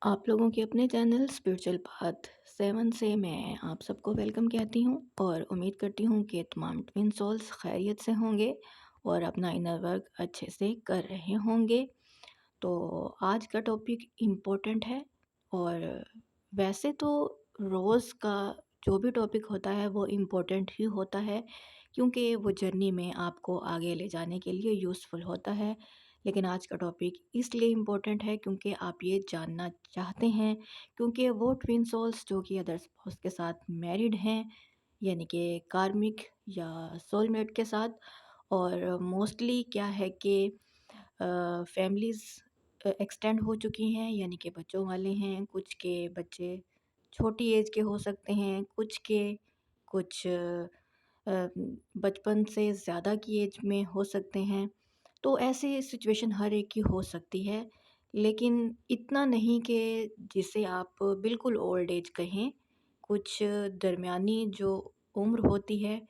आप लोगों के अपने चैनल स्पिरिचुअल पाथ 7 से मैं आप सबको वेलकम कहती हूँ और उम्मीद करती हूँ कि तमाम ट्विन सोल्स खैरियत से होंगे और अपना इनर वर्क अच्छे से कर रहे होंगे। तो आज का टॉपिक इम्पोर्टेंट है और वैसे तो रोज़ का जो भी टॉपिक होता है वो इम्पोर्टेंट ही होता है, क्योंकि वो जर्नी में आपको आगे ले जाने के लिए यूज़फुल होता है। लेकिन आज का टॉपिक इसलिए इम्पोर्टेंट है क्योंकि आप ये जानना चाहते हैं, क्योंकि वो ट्विन सोल्स जो कि अदर स्पाउस के साथ मैरिड हैं, यानी कि कार्मिक या सोलमेट के साथ। और मोस्टली क्या है कि फैमिलीज़ एक्सटेंड हो चुकी हैं, यानी कि बच्चों वाले हैं। कुछ के बच्चे छोटी एज के हो सकते हैं, कुछ बचपन से ज़्यादा की एज में हो सकते हैं। तो ऐसी सिचुएशन हर एक की हो सकती है, लेकिन इतना नहीं कि जिसे आप बिल्कुल ओल्ड एज कहें। कुछ दरमियानी जो उम्र होती है,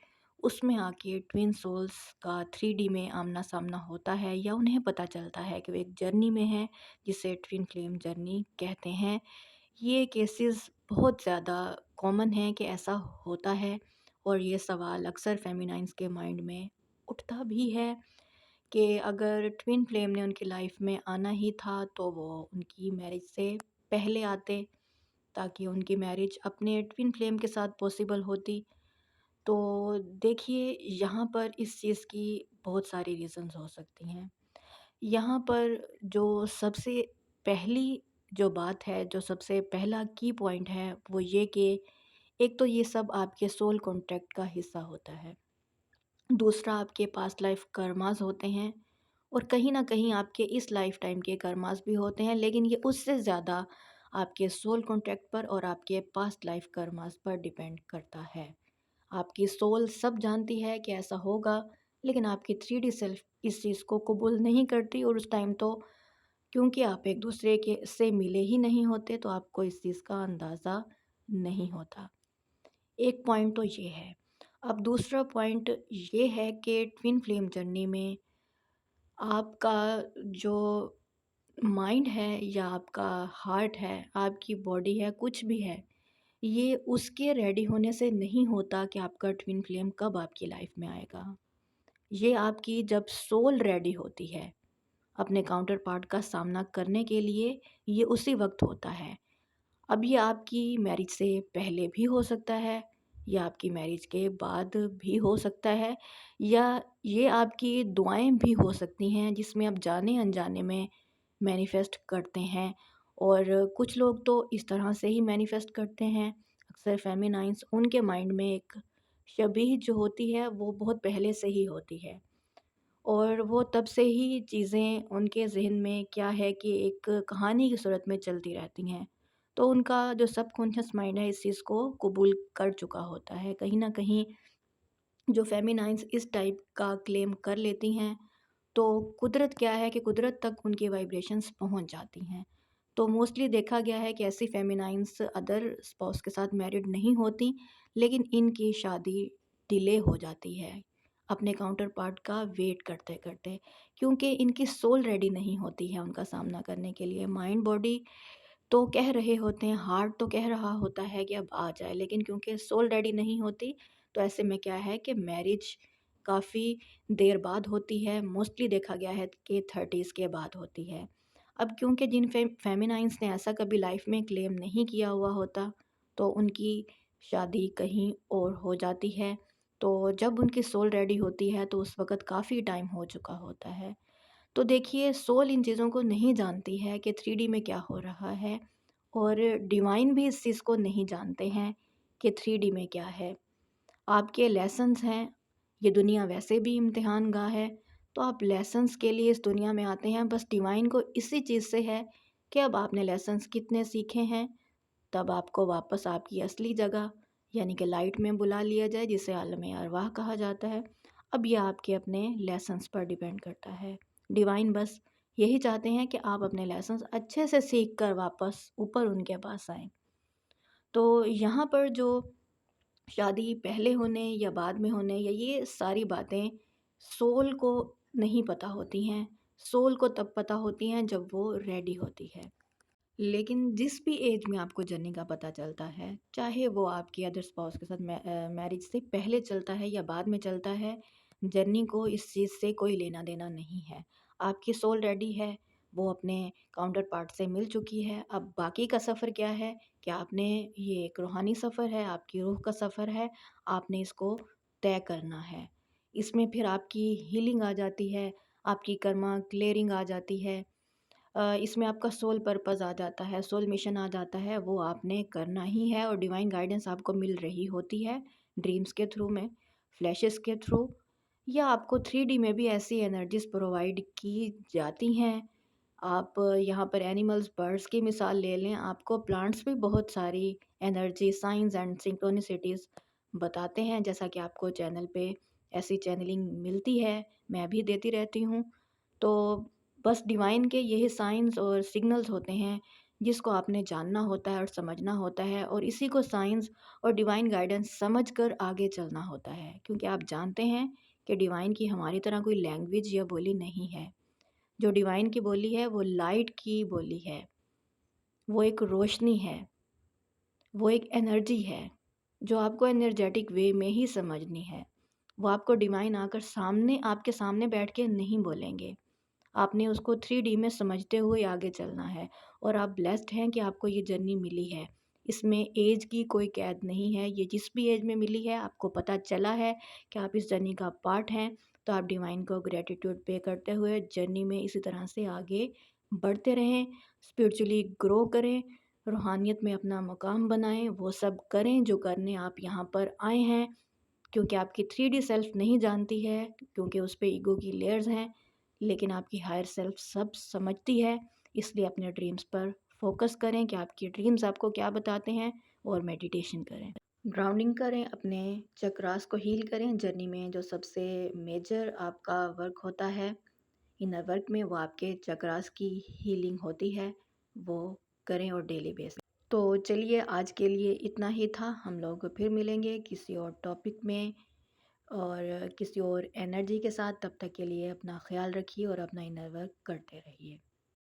उसमें आके ट्विन सोल्स का 3D में आमना-सामना होता है या उन्हें पता चलता है कि वो एक जर्नी में हैं, जिसे ट्विन फ्लेम जर्नी कहते हैं। ये केसेस बहुत ज़्यादा कॉमन है कि ऐसा होता है, और ये सवाल अक्सर फेमिनाइन्स के माइंड में उठता भी है कि अगर ट्विन फ्लेम ने उनकी लाइफ में आना ही था तो वो उनकी मैरिज से पहले आते, ताकि उनकी मैरिज अपने ट्विन फ्लेम के साथ पॉसिबल होती। तो देखिए, यहाँ पर इस चीज़ की बहुत सारी रीज़न्स हो सकती हैं। यहाँ पर जो सबसे पहली जो बात है, जो सबसे पहला की पॉइंट है, वो ये कि एक तो ये सब आपके सोल कॉन्ट्रैक्ट का हिस्सा होता है। दूसरा, आपके पास्ट लाइफ कर्मास होते हैं, और कहीं न कहीं आपके इस लाइफ टाइम के कर्मास भी होते हैं, लेकिन ये उससे ज़्यादा आपके सोल कॉन्ट्रैक्ट पर और आपके पास्ट लाइफ कर्मास पर डिपेंड करता है। आपकी सोल सब जानती है कि ऐसा होगा, लेकिन आपकी 3D सेल्फ इस चीज़ को कबूल नहीं करती, और उस टाइम तो क्योंकि आप एक दूसरे के से मिले ही नहीं होते, तो आपको इस चीज़ का अंदाज़ा नहीं होता। एक पॉइंट तो ये है। अब दूसरा पॉइंट ये है कि ट्विन फ्लेम जर्नी में आपका जो माइंड है या आपका हार्ट है, आपकी बॉडी है, कुछ भी है, ये उसके रेडी होने से नहीं होता कि आपका ट्विन फ्लेम कब आपकी लाइफ में आएगा। ये आपकी जब सोल रेडी होती है अपने काउंटर पार्ट का सामना करने के लिए, ये उसी वक्त होता है। अब ये आपकी मैरिज से पहले भी हो सकता है, या आपकी मैरिज के बाद भी हो सकता है, या ये आपकी दुआएं भी हो सकती हैं, जिसमें आप जाने अनजाने में मैनिफेस्ट करते हैं। और कुछ लोग तो इस तरह से ही मैनिफेस्ट करते हैं। अक्सर फेमिनाइन्स, उनके माइंड में एक शबीह जो होती है वो बहुत पहले से ही होती है, और वो तब से ही चीज़ें उनके ज़हन में क्या है कि एक कहानी की सूरत में चलती रहती हैं। तो उनका जो सबकॉन्शियस माइंड है इस चीज़ को कबूल कर चुका होता है। कहीं न कहीं जो फेमिनाइन्स इस टाइप का क्लेम कर लेती हैं, तो कुदरत क्या है कि कुदरत तक उनकी वाइब्रेशंस पहुंच जाती हैं। तो मोस्टली देखा गया है कि ऐसी फेमिनाइन्स अदर स्पाउस के साथ मैरिड नहीं होती, लेकिन इनकी शादी डिले हो जाती है अपने काउंटर पार्ट का वेट करते करते, क्योंकि इनकी सोल रेडी नहीं होती है उनका सामना करने के लिए। माइंड बॉडी तो कह रहे होते हैं, हार्ट तो कह रहा होता है कि अब आ जाए, लेकिन क्योंकि सोल रेडी नहीं होती, तो ऐसे में क्या है कि मैरिज काफ़ी देर बाद होती है। मोस्टली देखा गया है कि 30s के बाद होती है। अब क्योंकि जिन फेमिनाइन्स ने ऐसा कभी लाइफ में क्लेम नहीं किया हुआ होता, तो उनकी शादी कहीं और हो जाती है। तो जब उनकी सोल रेडी होती है तो उस वक़्त काफ़ी टाइम हो चुका होता है। तो देखिए, सोल इन चीज़ों को नहीं जानती है कि 3D में क्या हो रहा है, और डिवाइन भी इस चीज़ को नहीं जानते हैं कि 3D में क्या है। आपके लेसन्स हैं, ये दुनिया वैसे भी इम्तिहान गाह है, तो आप लेसन्स के लिए इस दुनिया में आते हैं। बस डिवाइन को इसी चीज़ से है कि अब आपने लेसन्स कितने सीखे हैं, तब आपको वापस आपकी असली जगह यानी कि लाइट में बुला लिया जाए, जिसे आलम अरवाह कहा जाता है। अब ये आपके अपने लेसन्स पर डिपेंड करता है। डिवाइन बस यही चाहते हैं कि आप अपने लेसन्स अच्छे से सीख कर वापस ऊपर उनके पास आएँ। तो यहाँ पर जो शादी पहले होने या बाद में होने, या ये सारी बातें सोल को नहीं पता होती हैं। सोल को तब पता होती हैं जब वो रेडी होती है। लेकिन जिस भी एज में आपको जर्नी का पता चलता है, चाहे वो आपके अदर स्पाउस के साथ मैरिज से पहले चलता है या बाद में चलता है, जर्नी को इस चीज़ से कोई लेना-देना नहीं है। आपकी सोल रेडी है, वो अपने काउंटर पार्ट से मिल चुकी है। अब बाकी का सफ़र क्या है कि आपने ये एक रूहानी सफ़र है, आपकी रूह का सफ़र है, आपने इसको तय करना है। इसमें फिर आपकी हीलिंग आ जाती है, आपकी कर्मा क्लियरिंग आ जाती है। इसमें आपका सोल पर्पस आ जाता है, सोल मिशन आ जाता है, वो आपने करना ही है और डिवाइन गाइडेंस आपको मिल रही होती है, ड्रीम्स के थ्रू में, फ्लैशेस के थ्रू या आपको 3D में भी ऐसी एनर्जीज़ प्रोवाइड की जाती हैं। आप यहाँ पर एनिमल्स, बर्ड्स की मिसाल ले लें, आपको प्लांट्स भी बहुत सारी एनर्जी, साइंस एंड सिंक्रोनिसिटीज़ बताते हैं, जैसा कि आपको चैनल पे ऐसी चैनलिंग मिलती है, मैं भी देती रहती हूँ। तो बस डिवाइन के यही साइंस और सिग्नल्स होते हैं जिसको आपने जानना होता है और समझना होता है और इसी को साइंस और डिवाइन गाइडेंस समझकर आगे चलना होता है, क्योंकि आप जानते हैं कि डिवाइन की हमारी तरह कोई लैंग्वेज या बोली नहीं है। जो डिवाइन की बोली है वो लाइट की बोली है, वो एक रोशनी है, वो एक एनर्जी है जो आपको एनर्जेटिक वे में ही समझनी है। वो आपको डिवाइन आकर सामने, आपके सामने बैठ के नहीं बोलेंगे। आपने उसको 3D में समझते हुए आगे चलना है और आप ब्लेस्ड हैं कि आपको ये जर्नी मिली है। इसमें एज की कोई कैद नहीं है, ये जिस भी एज में मिली है, आपको पता चला है कि आप इस जर्नी का पार्ट हैं, तो आप डिवाइन को ग्रैटिट्यूड पे करते हुए जर्नी में इसी तरह से आगे बढ़ते रहें, स्पिरिचुअली ग्रो करें, रूहानियत में अपना मुकाम बनाएँ, वो सब करें जो करने आप यहाँ पर आए हैं। क्योंकि आपकी 3D सेल्फ नहीं जानती है, क्योंकि उस पे ईगो की लेयर्स हैं, लेकिन आपकी हायर सेल्फ सब समझती है। इसलिए अपने ड्रीम्स पर फोकस करें कि आपके ड्रीम्स आपको क्या बताते हैं और मेडिटेशन करें। ग्राउंडिंग करें, अपने चक्रास को हील करें। जर्नी में जो सबसे मेजर आपका वर्क होता है इनर वर्क में, वो आपके चक्रास की हीलिंग होती है, वो करें और डेली बेस। तो चलिए आज के लिए इतना ही था। हम लोग फिर मिलेंगे किसी और टॉपिक में और किसी और एनर्जी के साथ। तब तक के लिए अपना ख्याल रखिए और अपना इनर वर्क करते रहिए।